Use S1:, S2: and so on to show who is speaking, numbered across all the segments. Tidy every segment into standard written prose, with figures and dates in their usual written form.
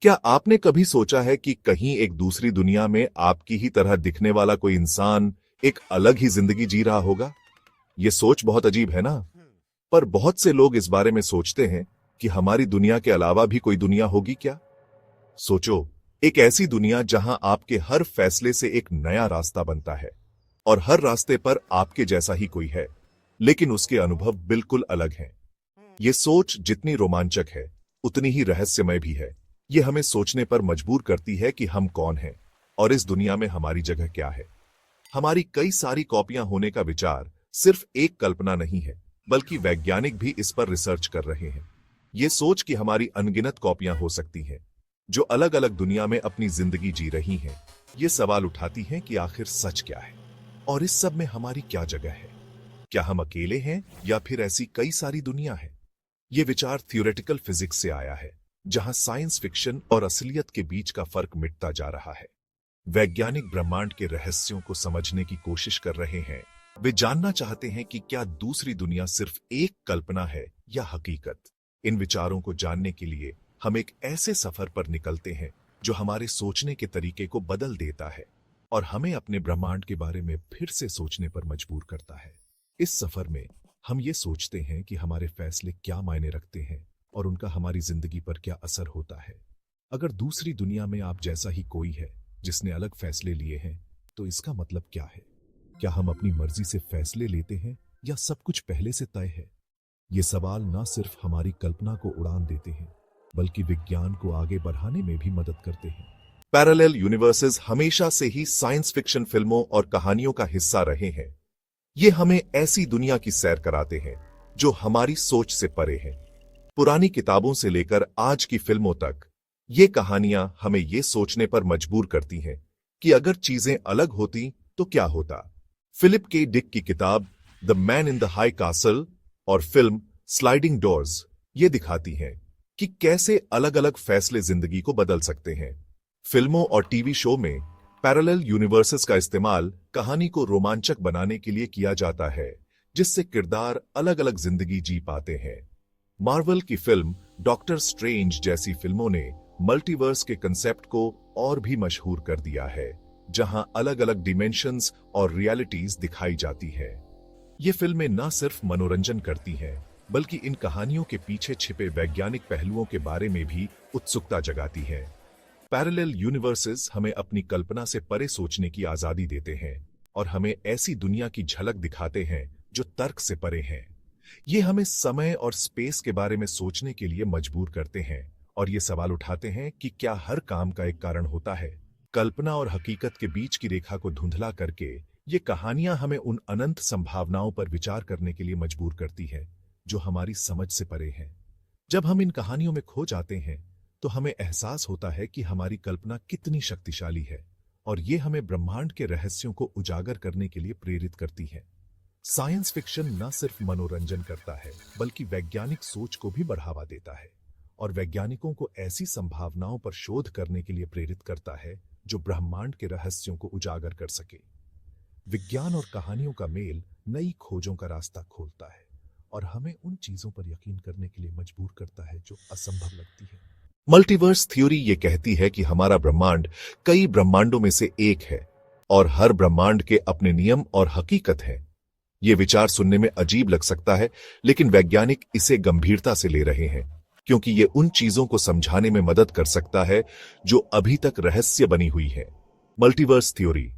S1: क्या आपने कभी सोचा है कि कहीं एक दूसरी दुनिया में आपकी ही तरह दिखने वाला कोई इंसान एक अलग ही जिंदगी जी रहा होगा? ये सोच बहुत अजीब है ना? पर बहुत से लोग इस बारे में सोचते हैं कि हमारी दुनिया के अलावा भी कोई दुनिया होगी क्या? सोचो, एक ऐसी दुनिया जहां आपके हर फैसले से एक नया रास्ता बनता है और हर रास्ते पर आपके जैसा ही कोई है, लेकिन उसके अनुभव बिल्कुल अलग हैं। ये सोच जितनी रोमांचक है, उतनी ही रहस्यमय भी है। ये हमें सोचने पर मजबूर करती है कि हम कौन हैं और इस दुनिया में हमारी जगह क्या है। हमारी कई सारी कॉपियां होने का विचार सिर्फ एक कल्पना नहीं है, बल्कि वैज्ञानिक भी इस पर रिसर्च कर रहे हैं। ये सोच कि हमारी अनगिनत कॉपियां हो सकती हैं, जो अलग अलग दुनिया में अपनी जिंदगी जी रही हैं, ये सवाल उठाती हैं कि आखिर सच क्या है और इस सब में हमारी क्या जगह है। क्या हम अकेले हैं या फिर ऐसी कई सारी दुनिया है? ये विचार थियोरेटिकल फिजिक्स से आया है, जहां साइंस फिक्शन और असलियत के बीच का फर्क मिटता जा रहा है। वैज्ञानिक ब्रह्मांड के रहस्यों को समझने की कोशिश कर रहे हैं। वे जानना चाहते हैं कि क्या दूसरी दुनिया सिर्फ एक कल्पना है या हकीकत। इन विचारों को जानने के लिए हम एक ऐसे सफर पर निकलते हैं जो हमारे सोचने के तरीके को बदल देता है और हमें अपने ब्रह्मांड के बारे में फिर से सोचने पर मजबूर करता है। इस सफर में हम ये सोचते हैं कि हमारे फैसले क्या मायने रखते हैं और उनका हमारी जिंदगी पर क्या असर होता है। अगर दूसरी दुनिया में आप जैसा ही कोई है जिसने अलग फैसले लिए हैं, तो इसका मतलब क्या है? क्या हम अपनी मर्जी से फैसले लेते हैं या सब कुछ पहले से तय है? ये सवाल न सिर्फ हमारी कल्पना को उड़ान देते हैं, बल्कि विज्ञान को आगे बढ़ाने में भी मदद करते हैं। पैरेलल यूनिवर्सेस हमेशा से ही साइंस फिक्शन फिल्मों और कहानियों का हिस्सा रहे हैं। ये हमें ऐसी दुनिया की सैर कराते हैं जो हमारी सोच से परे है। पुरानी किताबों से लेकर आज की फिल्मों तक ये कहानियां हमें ये सोचने पर मजबूर करती हैं कि अगर चीजें अलग होती तो क्या होता। फिलिप के डिक की किताब the man in the high castle और फिल्म स्लाइडिंग डोर्स ये दिखाती हैं कि कैसे अलग अलग फैसले जिंदगी को बदल सकते हैं। फिल्मों और टीवी शो में पैरेलल यूनिवर्सेस का इस्तेमाल कहानी को रोमांचक बनाने के लिए किया जाता है, जिससे किरदार अलग अलग जिंदगी जी पाते हैं। मार्वल की फिल्म डॉक्टर स्ट्रेंज जैसी फिल्मों ने मल्टीवर्स के कंसेप्ट को और भी मशहूर कर दिया है, जहां अलग अलग डिमेंशंस और रियलिटीज दिखाई जाती है। ये फिल्में न सिर्फ मनोरंजन करती हैं, बल्कि इन कहानियों के पीछे छिपे वैज्ञानिक पहलुओं के बारे में भी उत्सुकता जगाती हैं। पैरेलल यूनिवर्सेस हमें अपनी कल्पना से परे सोचने की आजादी देते हैं और हमें ऐसी दुनिया की झलक दिखाते हैं जो तर्क से परे हैं। ये हमें समय और स्पेस के बारे में सोचने के लिए मजबूर करते हैं और ये सवाल उठाते हैं कि क्या हर काम का एक कारण होता है। कल्पना और हकीकत के बीच की रेखा को धुंधला करके ये कहानियां हमें उन अनंत संभावनाओं पर विचार करने के लिए मजबूर करती है जो हमारी समझ से परे हैं। जब हम इन कहानियों में खो जाते हैं तो हमें एहसास होता है कि हमारी कल्पना कितनी शक्तिशाली है और ये हमें ब्रह्मांड के रहस्यों को उजागर करने के लिए प्रेरित करती है। साइंस फिक्शन न सिर्फ मनोरंजन करता है, बल्कि वैज्ञानिक सोच को भी बढ़ावा देता है और वैज्ञानिकों को ऐसी संभावनाओं पर शोध करने के लिए प्रेरित करता है जो ब्रह्मांड के रहस्यों को उजागर कर सके। विज्ञान और कहानियों का मेल नई खोजों का रास्ता खोलता है और हमें उन चीजों पर यकीन करने के लिए मजबूर करता है जो असंभव लगती है। मल्टीवर्स थ्योरी ये कहती है कि हमारा ब्रह्मांड कई ब्रह्मांडों में से एक है और हर ब्रह्मांड के अपने नियम और हकीकत हैं। ये विचार सुनने में अजीब लग सकता है, लेकिन वैज्ञानिक इसे गंभीरता से ले रहे हैं, क्योंकि ये उन चीजों को समझाने में मदद कर सकता है जो अभी तक रहस्य बनी हुई है। मल्टीवर्स थ्योरी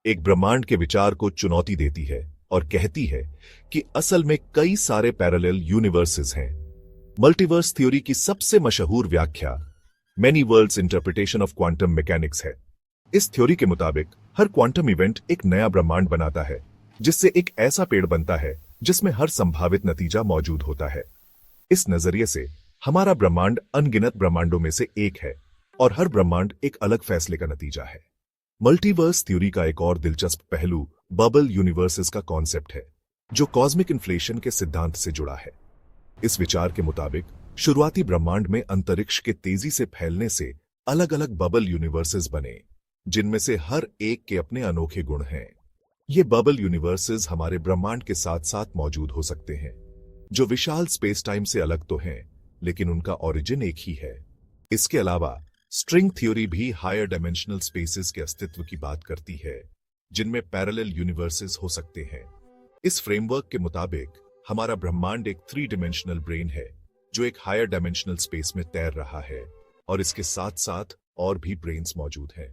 S1: एक ब्रह्मांड के विचार को चुनौती देती है और कहती है कि असल में कई सारे पैरेलल यूनिवर्सेस हैं। मल्टीवर्स थ्योरी की सबसे मशहूर व्याख्या many world's interpretation of quantum mechanics है। इस थ्योरी के मुताबिक हर क्वांटम इवेंट एक नया ब्रह्मांड बनाता है, जिससे एक ऐसा पेड़ बनता है जिसमें हर संभावित नतीजा मौजूद होता है। इस नजरिए से हमारा ब्रह्मांड अनगिनत ब्रह्मांडों में से एक है और हर ब्रह्मांड एक अलग फैसले का नतीजा है। मल्टीवर्स थ्योरी का एक और दिलचस्प पहलू बबल यूनिवर्सेस का कॉन्सेप्ट है, जो कॉस्मिक इन्फ्लेशन के सिद्धांत से जुड़ा है। इस विचार के मुताबिक शुरुआती ब्रह्मांड में अंतरिक्ष के तेजी से फैलने से अलग अलग बबल यूनिवर्सेस बने, जिनमें से हर एक के अपने अनोखे गुण हैं। ये बबल यूनिवर्सेस हमारे ब्रह्मांड के साथ साथ मौजूद हो सकते हैं, जो विशाल स्पेस टाइम से अलग तो हैं, लेकिन उनका ओरिजिन एक ही है। इसके अलावा स्ट्रिंग थ्योरी भी हायर डायमेंशनल स्पेसेस के अस्तित्व की बात करती है, जिनमें पैरेलल यूनिवर्सेस हो सकते हैं। इस फ्रेमवर्क के मुताबिक हमारा ब्रह्मांड एक 3 डायमेंशनल ब्रेन है जो एक हायर डायमेंशनल स्पेस में तैर रहा है, और इसके साथ साथ और भी ब्रेन्स मौजूद हैं।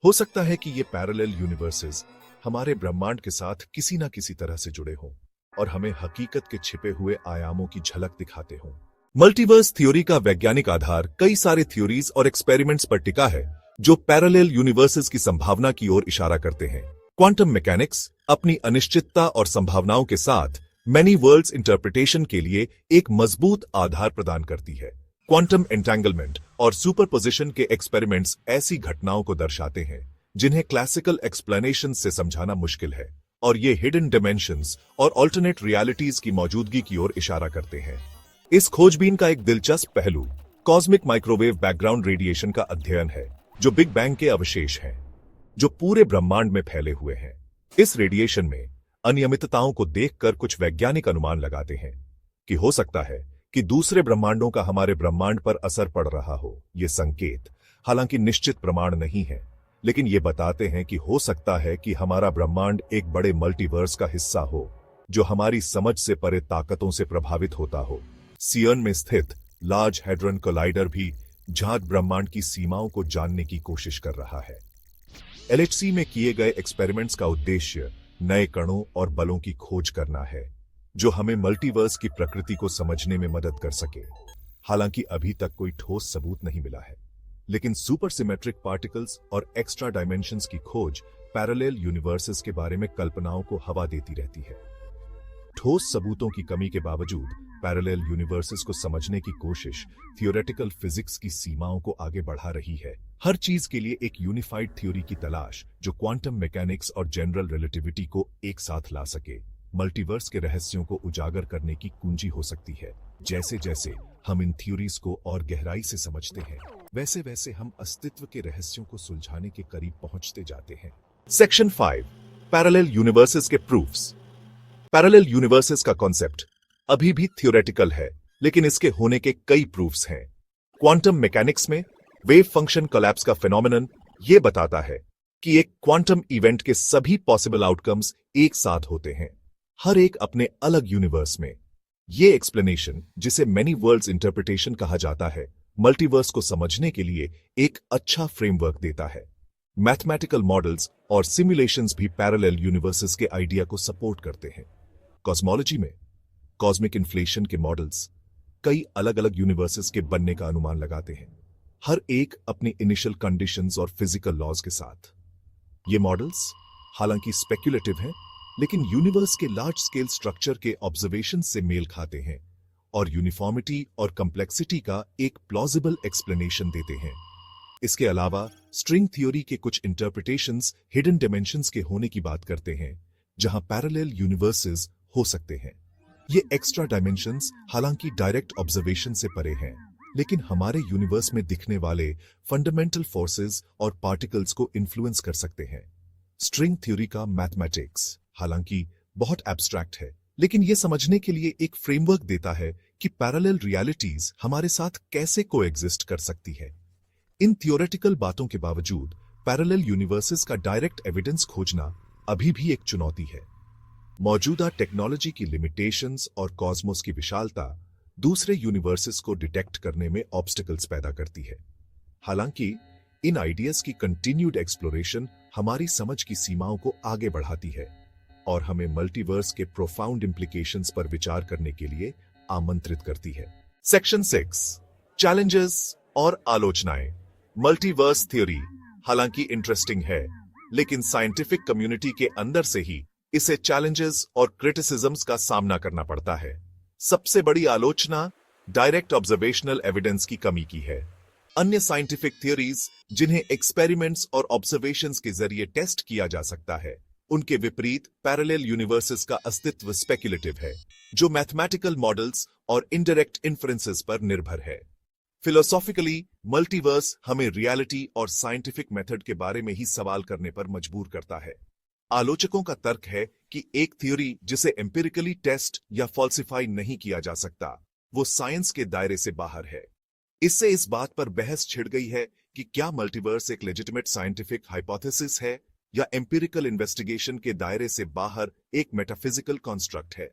S1: हो सकता है कि ये पैरेलल यूनिवर्सेस हमारे ब्रह्मांड के साथ किसी ना किसी तरह से जुड़े हों और हमें हकीकत के छिपे हुए आयामों की झलक दिखाते हों। मल्टीवर्स थ्योरी का वैज्ञानिक आधार कई सारे थ्योरीज और एक्सपेरिमेंट्स पर टिका है जो पैरेलल यूनिवर्सेस की संभावना की ओर इशारा करते हैं। क्वांटम मैकेनिक्स अपनी अनिश्चितता और संभावनाओं के साथ मैनी वर्ल्ड्स इंटरप्रिटेशन के लिए एक मजबूत आधार प्रदान करती है। क्वांटम एंटेंगलमेंट और सुपरपोजिशन के एक्सपेरिमेंट्स ऐसी घटनाओं को दर्शाते हैं जिन्हें क्लासिकल एक्सप्लेनेशन से समझाना मुश्किल है, और ये हिडन डायमेंशंस और ऑल्टरनेट रियलिटीज की मौजूदगी की ओर इशारा करते हैं। इस खोजबीन का एक दिलचस्प पहलू कॉस्मिक माइक्रोवेव बैकग्राउंड रेडिएशन का अध्ययन है, जो बिग बैंग के अवशेष हैं जो पूरे ब्रह्मांड में फैले हुए हैं। इस रेडिएशन में अनियमितताओं को देखकर कुछ वैज्ञानिक अनुमान लगाते हैं कि हो सकता है कि दूसरे ब्रह्मांडों का हमारे ब्रह्मांड पर असर पड़ रहा हो। ये संकेत हालांकि निश्चित प्रमाण नहीं है, लेकिन ये बताते हैं कि हो सकता है कि हमारा ब्रह्मांड एक बड़े मल्टीवर्स का हिस्सा हो जो हमारी समझ से परे ताकतों से प्रभावित होता हो। सियर्न में स्थित लार्ज हैड्रन कोलाइडर भी ज्ञात ब्रह्मांड की सीमाओं को जानने की कोशिश कर रहा है। एलएचसी में किए गए एक्सपेरिमेंट्स का उद्देश्य नए कणों और बलों की खोज करना है जो हमें मल्टीवर्स की प्रकृति को समझने में मदद कर सके। हालांकि अभी तक कोई ठोस सबूत नहीं मिला है, लेकिन सुपर सिमेट्रिक पार्टिकल्स और एक्स्ट्रा डायमेंशंस की खोज पैरेलल यूनिवर्सेस के बारे में कल्पनाओं को हवा देती रहती है। ठोस सबूतों की कमी के बावजूद पैरेलल यूनिवर्सेस को समझने की कोशिश थियोरेटिकल फिजिक्स की सीमाओं को आगे बढ़ा रही है। हर चीज के लिए एक यूनिफाइड थ्योरी की तलाश जो क्वांटम मैकेनिक्स और जनरल रिलेटिविटी को एक साथ ला सके, मल्टीवर्स के रहस्यों को उजागर करने की कुंजी हो सकती है। जैसे जैसे हम इन थ्योरीज को और गहराई से समझते हैं, वैसे वैसे हम अस्तित्व के रहस्यों को सुलझाने के करीब पहुंचते जाते हैं। सेक्शन 5, पैरेलल यूनिवर्सेस के प्रूफ्स। पैरेलल यूनिवर्सेस का कॉन्सेप्ट अभी भी थियोरेटिकल है, लेकिन इसके होने के कई प्रूफ्स हैं। क्वांटम मैकेनिक्स में वेव फंक्शन कोलैप्स का फेनोमेनन यह बताता है कि एक क्वांटम इवेंट के सभी पॉसिबल आउटकम्स एक साथ होते हैं, हर एक अपने अलग यूनिवर्स में। यह एक्सप्लेनेशन, जिसे मैनी वर्ल्ड्स इंटरप्रिटेशन कहा जाता है, मल्टीवर्स को समझने के लिए एक अच्छा फ्रेमवर्क देता है। मैथमेटिकल मॉडल्स और सिमुलेशंस भी पैरेलल यूनिवर्सेस के आइडिया को सपोर्ट करते हैं। कॉस्मोलॉजी में कॉस्मिक इन्फ्लेशन के मॉडल्स कई अलग अलग यूनिवर्सेस के बनने का अनुमान लगाते हैं, हर एक अपनी इनिशियल कंडीशंस और फिजिकल लॉज के साथ। ये मॉडल्स हालांकि स्पेक्युलेटिव हैं, लेकिन यूनिवर्स के लार्ज स्केल स्ट्रक्चर के ऑब्जर्वेशन से मेल खाते हैं और यूनिफॉर्मिटी और कम्प्लेक्सिटी का एक प्लॉजिबल एक्सप्लेनेशन देते हैं। इसके अलावा स्ट्रिंग थ्योरी के कुछ इंटरप्रिटेशंस हिडन डायमेंशंस के होने की बात करते हैं, जहां पैरेलल यूनिवर्सेस हो सकते हैं। ये एक्स्ट्रा डायमेंशंस हालांकि डायरेक्ट ऑब्जर्वेशन से परे हैं, लेकिन हमारे यूनिवर्स में दिखने वाले फंडामेंटल फोर्सेस और पार्टिकल्स को इन्फ्लुएंस कर सकते हैं। स्ट्रिंग थ्योरी का मैथमेटिक्स हालांकि बहुत एब्स्ट्रैक्ट है, लेकिन यह समझने के लिए एक फ्रेमवर्क देता है कि पैरेलल रियलिटीज हमारे साथ कैसे कोएग्जिस्ट कर सकती है। इन थियोरेटिकल बातों के बावजूद पैरेलल यूनिवर्सेस का डायरेक्ट एविडेंस खोजना अभी भी एक चुनौती है। मौजूदा टेक्नोलॉजी की लिमिटेशंस और कॉस्मोस की विशालता दूसरे यूनिवर्सेस को डिटेक्ट करने में ऑब्स्टिकल्स पैदा करती है। हालांकि इन आइडियाज की कंटिन्यूड एक्सप्लोरेशन हमारी समझ की सीमाओं को आगे बढ़ाती है और हमें मल्टीवर्स के प्रोफाउंड इंप्लीकेशंस पर विचार करने के लिए आमंत्रित करती है। सेक्शन 6, चैलेंजेस और आलोचनाएं। मल्टीवर्स थ्योरी हालांकि इंटरेस्टिंग है, लेकिन साइंटिफिक कम्युनिटी के अंदर से ही इसे चैलेंजेस और क्रिटिसिज्म्स का सामना करना पड़ता है। सबसे बड़ी आलोचना डायरेक्ट ऑब्जर्वेशनल एविडेंस की कमी की है। अन्य साइंटिफिक थ्योरीज जिन्हें एक्सपेरिमेंट्स और ऑब्जर्वेशंस के जरिए टेस्ट किया जा सकता है, उनके विपरीत पैरेलल यूनिवर्सेस का अस्तित्व स्पेक्युलेटिव है, जो मैथमेटिकल मॉडल्स और इनडायरेक्ट इन्फ्रेंसेस पर निर्भर है। फिलोसॉफिकली मल्टीवर्स हमें रियलिटी और साइंटिफिक मेथड के बारे में ही सवाल करने पर मजबूर करता है। आलोचकों का तर्क है कि एक थ्योरी जिसे एम्पिरिकली टेस्ट या फॉल्सिफाई नहीं किया जा सकता, वो साइंस के दायरे से बाहर है। इससे इस बात पर बहस छिड़ गई है कि क्या मल्टीवर्स एक लेजिटिमेट साइंटिफिक हाइपोथेसिस है या एम्पिरिकल इन्वेस्टिगेशन के दायरे से बाहर एक मेटाफिजिकल कॉन्स्ट्रक्ट है।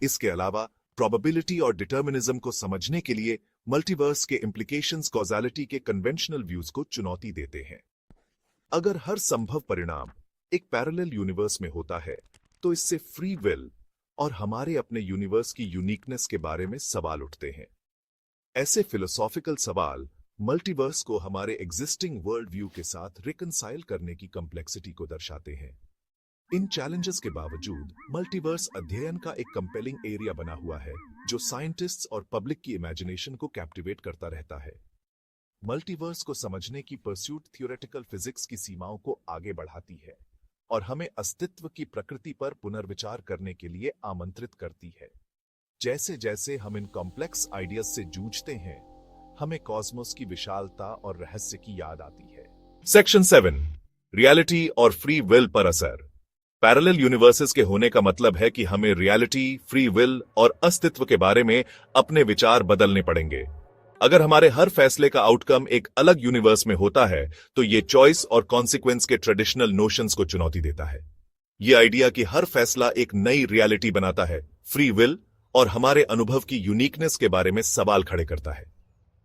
S1: इसके अलावा प्रोबेबिलिटी और डिटर्मिनिज्म को समझने के लिए मल्टीवर्स के इम्प्लीकेशंस कॉजालिटी के कन्वेंशनल व्यूज को चुनौती देते हैं। अगर हर संभव परिणाम एक पैरेलल यूनिवर्स में होता है तो इससे फ्री विल और हमारे अपने यूनिवर्स की यूनिकनेस के बारे में सवाल उठते हैं। ऐसे फिलोसॉफिकल सवाल मल्टीवर्स को हमारे एग्जिस्टिंग वर्ल्ड व्यू के साथ रिकंसाइल करने की कॉम्प्लेक्सिटी को दर्शाते हैं। इन चैलेंजेस के बावजूद मल्टीवर्स अध्ययन का एक कंपेलिंग एरिया बना हुआ है जो साइंटिस्ट्स और पब्लिक की इमेजिनेशन को कैप्टिवेट करता रहता है। मल्टीवर्स को समझने की परस्यूट थियोरेटिकल फिजिक्स की सीमाओं को आगे बढ़ाती है और हमें अस्तित्व की प्रकृति पर पुनर्विचार करने के लिए आमंत्रित करती है। जैसे जैसे हम इन कॉम्प्लेक्स आइडियाज से जूझते हैं, हमें कॉस्मोस की विशालता और रहस्य की याद आती है। सेक्शन 7, रियलिटी और फ्री विल पर असर। पैरेलल यूनिवर्सेस के होने का मतलब है कि हमें रियलिटी, फ्री विल और अस्तित्व के बारे में अपने विचार बदलने पड़ेंगे। अगर हमारे हर फैसले का आउटकम एक अलग यूनिवर्स में होता है तो ये चॉइस और कॉन्सिक्वेंस के ट्रेडिशनल नोशंस को चुनौती देता है। ये आइडिया कि हर फैसला एक नई रियलिटी बनाता है, फ्री विल और हमारे अनुभव की यूनिकनेस के बारे में सवाल खड़े करता है।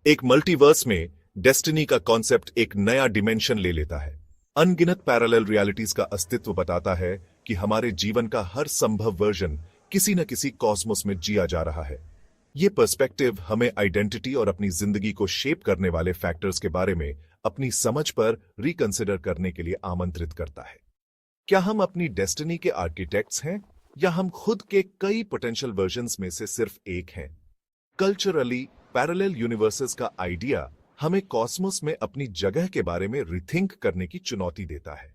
S1: एक मल्टीवर्स में डेस्टिनी का कॉन्सेप्ट एक नया डिमेंशन ले लेता है। अनगिनत पैरेलल रियलिटीज का अस्तित्व बताता है कि हमारे जीवन का हर संभव वर्जन किसी न किसी कॉस्मोस में जिया जा रहा है। ये पर्सपेक्टिव हमें आइडेंटिटी और अपनी जिंदगी को शेप करने वाले फैक्टर्स के बारे में अपनी समझ पर रिकंसिडर करने के लिए आमंत्रित करता है। क्या हम अपनी डेस्टिनी के आर्किटेक्ट्स हैं या हम खुद के कई पोटेंशियल वर्जन्स में से सिर्फ एक हैं? कल्चरली पैरेलल यूनिवर्सेस का आइडिया हमें कॉस्मोस में अपनी जगह के बारे में रिथिंक करने की चुनौती देता है।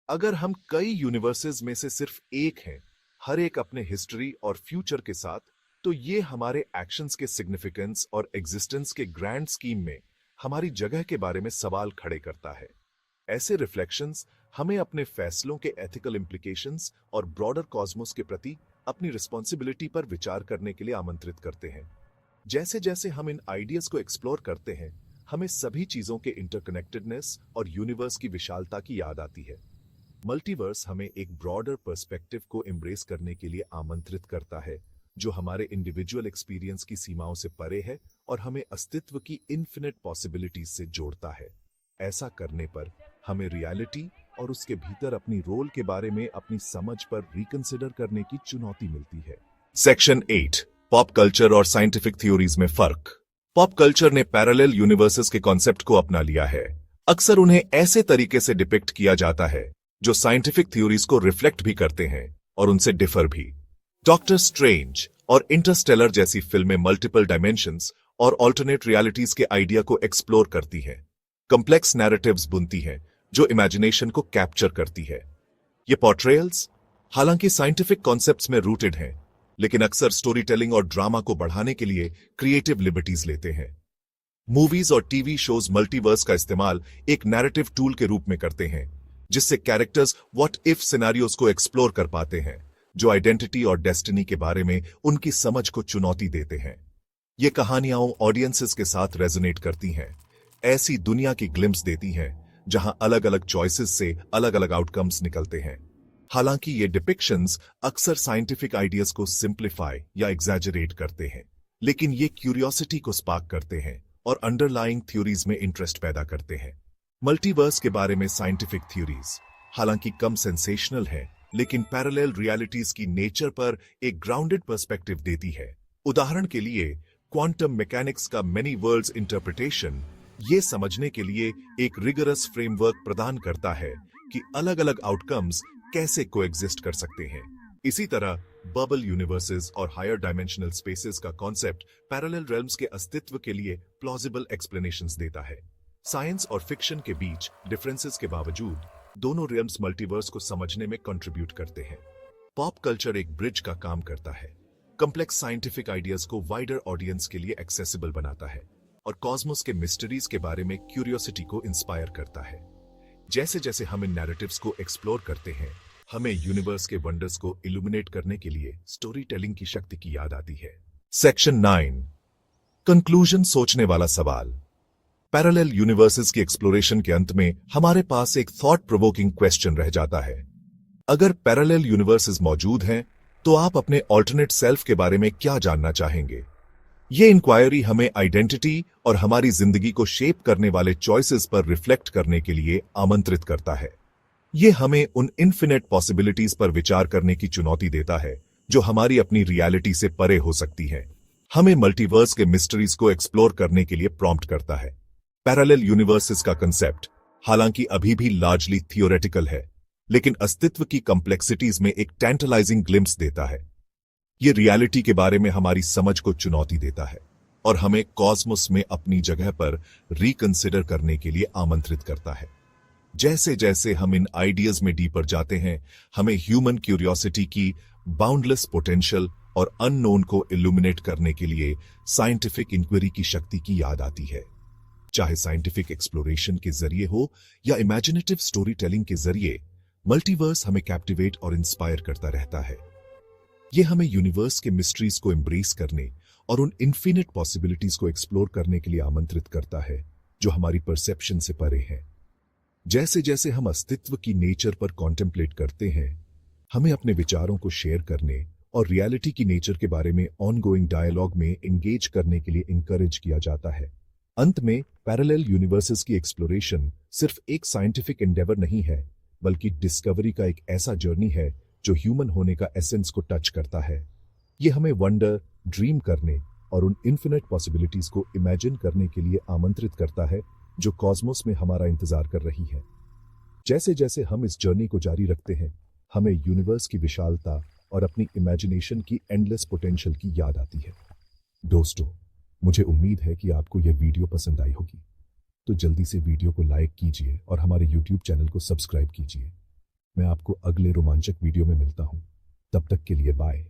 S1: अगर हम कई यूनिवर्सेस में से सिर्फ एक हैं, हर एक अपने हिस्ट्री और फ्यूचर के साथ, तो ये हमारे एक्शंस के सिग्निफिकेंस और एग्जिस्टेंस के ग्रैंड स्कीम में हमारी जगह के बारे में सवाल खड़े करता है। ऐसे रिफ्लेक्शंस हमें अपने फैसलों के एथिकल इम्प्लीकेशंस और ब्रॉडर कॉस्मोस के प्रति अपनी रिस्पॉन्सिबिलिटी पर विचार करने के लिए आमंत्रित करते हैं। जैसे जैसे हम इन आइडियाज को एक्सप्लोर करते हैं, हमें सभी चीजों के इंटरकनेक्टेडनेस और यूनिवर्स की विशालता की याद आती है। मल्टीवर्स हमें एक ब्रॉडर पर्सपेक्टिव को एम्ब्रेस करने के लिए आमंत्रित करता है जो हमारे इंडिविजुअल एक्सपीरियंस की सीमाओं से परे है और हमें अस्तित्व की इन्फिनिट पॉसिबिलिटीज से जोड़ता है। ऐसा करने पर हमें रियलिटी और उसके भीतर अपनी रोल के बारे में अपनी समझ पर रिकंसिडर करने की चुनौती मिलती है। सेक्शन 8, पॉप कल्चर और साइंटिफिक थ्योरीज में फर्क। पॉप कल्चर ने पैरेलल यूनिवर्सेस के कॉन्सेप्ट को अपना लिया है। अक्सर उन्हें ऐसे तरीके से डिपिक्ट किया जाता है जो साइंटिफिक थ्योरीज को रिफ्लेक्ट भी करते हैं और उनसे डिफर भी। डॉक्टर स्ट्रेंज और इंटरस्टेलर जैसी फिल्में मल्टीपल डायमेंशंस और ऑल्टरनेट रियलिटीज के आइडिया को एक्सप्लोर करती हैं, कॉम्प्लेक्स नैरेटिव्स बुनती हैं जो इमेजिनेशन को कैप्चर करती है। ये पोर्ट्रेयल्स हालांकि साइंटिफिक कॉन्सेप्ट्स में रूटेड हैं, लेकिन अक्सर स्टोरी टेलिंग और ड्रामा को बढ़ाने के लिए क्रिएटिव लिबर्टीज लेते हैं। मूवीज और टीवी शोज मल्टीवर्स का इस्तेमाल एक नैरेटिव टूल के रूप में करते हैं, जिससे कैरेक्टर्स व्हाट इफ सिनेरियोज को एक्सप्लोर कर पाते हैं, जो आइडेंटिटी और डेस्टिनी के बारे में उनकी समझ को चुनौती देते हैं। ये कहानियां ऑडियंसेस के साथ रेजोनेट करती हैं, ऐसी दुनिया की ग्लिम्स देती हैं जहां अलग अलग चॉइसेस से अलग अलग आउटकम्स निकलते हैं। हालांकि ये डिपिक्शंस अक्सर साइंटिफिक आइडियाज को सिंप्लीफाई या एग्जैजरेट करते हैं, लेकिन ये क्यूरियोसिटी को स्पार्क करते हैं और अंडरलाइंग थ्योरीज में इंटरेस्ट पैदा करते हैं। मल्टीवर्स के बारे में साइंटिफिक थ्योरीज हालांकि कम सेंसेशनल है, लेकिन पैरेलल रियलिटीज की नेचर पर एक ग्राउंडेड पर्सपेक्टिव देती है। उदाहरण के लिए क्वांटम मैकेनिक्स का मेनी वर्ल्ड्स इंटरप्रिटेशन ये समझने के लिए एक रिगरस फ्रेमवर्क प्रदान करता है कि अलग अलग आउटकम्स कैसे कोएग्जिस्ट कर सकते हैं। इसी तरह बबल यूनिवर्सेस और हायर डायमेंशनल स्पेसेस का कॉन्सेप्ट पैरेलल रेल्म्स के अस्तित्व के लिए प्लॉजिबल एक्सप्लेनेशंस देता है। साइंस और फिक्शन के बीच डिफरेंसेस के बावजूद दोनों रियल्म्स मल्टीवर्स को समझने में कंट्रीब्यूट करते हैं। पॉप कल्चर एक ब्रिज का काम करता है, कॉम्प्लेक्स साइंटिफिक आइडियाज को वाइडर ऑडियंस के लिए एक्सेसिबल बनाता है और कॉस्मोस के मिस्ट्रीज के बारे में क्यूरियोसिटी को इंस्पायर करता है। जैसे जैसे हम इन नैरेटिव्स को एक्सप्लोर करते हैं, हमें यूनिवर्स के वंडर्स को इल्यूमिनेट करने के लिए स्टोरी टेलिंग की शक्ति की याद आती है। सेक्शन 9, कंक्लूजन, सोचने वाला सवाल। पैरेलल यूनिवर्सेस की एक्सप्लोरेशन के अंत में हमारे पास एक थॉट प्रोवोकिंग क्वेश्चन रह जाता है। अगर पैरेलल यूनिवर्सेस मौजूद हैं, तो आप अपने ऑल्टरनेट सेल्फ के बारे में क्या जानना चाहेंगे? ये इंक्वायरी हमें आइडेंटिटी और हमारी जिंदगी को शेप करने वाले चॉइसेस पर रिफ्लेक्ट करने के लिए आमंत्रित करता है। ये हमें उन इन्फिनिट पॉसिबिलिटीज पर विचार करने की चुनौती देता है जो हमारी अपनी रियलिटी से परे हो सकती हैं। हमें मल्टीवर्स के मिस्ट्रीज को एक्सप्लोर करने के लिए प्रॉम्प्ट करता है। पैरेलल यूनिवर्सेस का कंसेप्ट हालांकि अभी भी लार्जली थियोरेटिकल है, लेकिन अस्तित्व की कॉम्प्लेक्सिटीज में एक टेंटलाइजिंग ग्लिम्प्स देता है। ये रियलिटी के बारे में हमारी समझ को चुनौती देता है और हमें कॉस्मोस में अपनी जगह पर रिकंसिडर करने के लिए आमंत्रित करता है। जैसे जैसे हम इन आइडियाज में डीपर जाते हैं, हमें ह्यूमन क्यूरियोसिटी की बाउंडलेस पोटेंशियल और अननोन को इल्यूमिनेट करने के लिए साइंटिफिक इंक्वायरी की शक्ति की याद आती है। चाहे साइंटिफिक एक्सप्लोरेशन के जरिए हो या इमेजिनेटिव स्टोरी टेलिंग के जरिए, मल्टीवर्स हमें कैप्टिवेट और इंस्पायर करता रहता है। यह हमें यूनिवर्स के मिस्ट्रीज को एम्ब्रेस करने और उन इन्फिनिट पॉसिबिलिटीज को एक्सप्लोर करने के लिए आमंत्रित करता है जो हमारी परसेप्शन से परे है। जैसे जैसे हम अस्तित्व की नेचर पर कॉन्टेम्पलेट करते हैं, हमें अपने विचारों को शेयर करने और रियलिटी की नेचर के बारे में ऑनगोइंग डायलॉग में एंगेज करने के लिए इनकरेज किया जाता है। अंत में पैरेलल यूनिवर्सेस की एक्सप्लोरेशन सिर्फ एक साइंटिफिक एंडेवर नहीं है, बल्कि डिस्कवरी का एक ऐसा जर्नी है जो ह्यूमन होने का एसेंस को टच करता है। ये हमें वंडर, ड्रीम करने और उन इन्फिनिट पॉसिबिलिटीज को इमेजिन करने के लिए आमंत्रित करता है जो कॉस्मोस में हमारा इंतजार कर रही है। जैसे जैसे हम इस जर्नी को जारी रखते हैं, हमें यूनिवर्स की विशालता और अपनी इमेजिनेशन की एंडलेस पोटेंशियल की याद आती है। दोस्तों, मुझे उम्मीद है कि आपको यह वीडियो पसंद आई होगी, तो जल्दी से वीडियो को लाइक कीजिए और हमारे यूट्यूब चैनल को सब्सक्राइब कीजिए। मैं आपको अगले रोमांचक वीडियो में मिलता हूं। तब तक के लिए बाय।